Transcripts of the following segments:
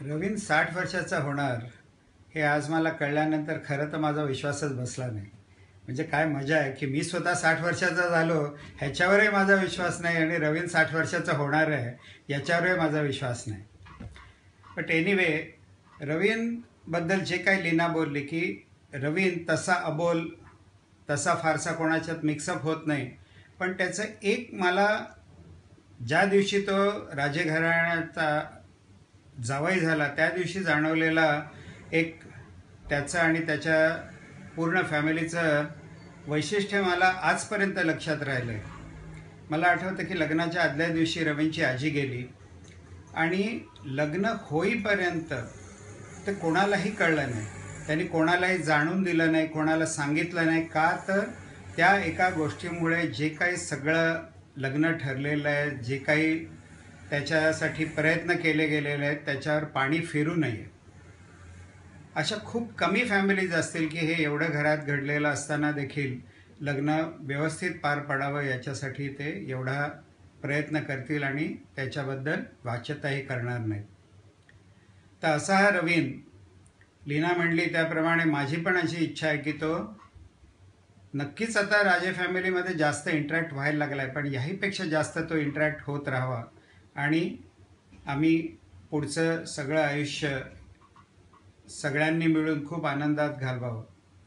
रवीन 60 वर्षाचा होणार हे आज मला कळल्यानंतर खरं तर माझा विश्वासच बसला नाही. म्हणजे काय मजा आहे की मी स्वतः 60 वर्षाचा झालो ह्याच्यावरही माझा विश्वास नाही आणि रवीन 60 वर्षाचा होणार आहे याच्यावरही माझा विश्वास नाही. बट एनिवे, रवीनबद्दल जे काही लीना बोलली की रवीन तसा अबोल, तसा फारसा कोणाच्यात मिक्सअप होत नाही, पण त्याचं एक मला ज्या दिवशी तो राजघराण्याचा जावई झाला त्या दिवशी जाणवलेला एक त्याचं आणि त्याच्या पूर्ण फॅमिलीचं वैशिष्ट्य मला आजपर्यंत लक्षात राहिलं आहे. मला आठवतं की लग्नाच्या आदल्या दिवशी रवींची आजी गेली आणि लग्न होईपर्यंत ते कोणालाही कळलं नाही, त्यांनी कोणालाही जाणून दिलं नाही, कोणाला सांगितलं नाही. का तर त्या एका गोष्टीमुळे जे काही सगळं लग्न ठरलेलं आहे, जे काही त्याच्यासाठी प्रयत्न केले गेलेले आहेत त्याच्यावर पाणी फिरू नये. अशा खूप कमी फॅमिलीज असतील की हे एवढं घरात घडलेलं असताना देखील लग्न व्यवस्थित पार पडावं याच्यासाठी ते एवढा प्रयत्न करतील आणि त्याच्याबद्दल वाच्यताही करणार नाहीत. तर असा हा रवीन, लीना म्हणली त्याप्रमाणे माझी पण अशी इच्छा आहे की तो नक्कीच आता राजे फॅमिलीमध्ये जास्त इंटरॅक्ट व्हायला लागला आहे, पण याहीपेक्षा जास्त तो इंटरॅक्ट होत राहावा आणि आम्ही पुढचं सगळं आयुष्य सगळ्यांनी मिळून खूप आनंदात घालवावं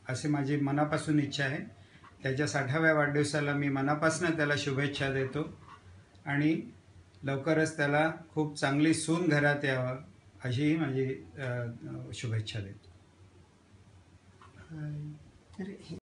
अशी माझी मनापासून इच्छा आहे. त्याच्या 60व्या वाढदिवसाला मी मनापासून त्याला शुभेच्छा देतो आणि लवकरच त्याला खूप चांगली सून घरात यावं अशी माझी शुभेच्छा देतो.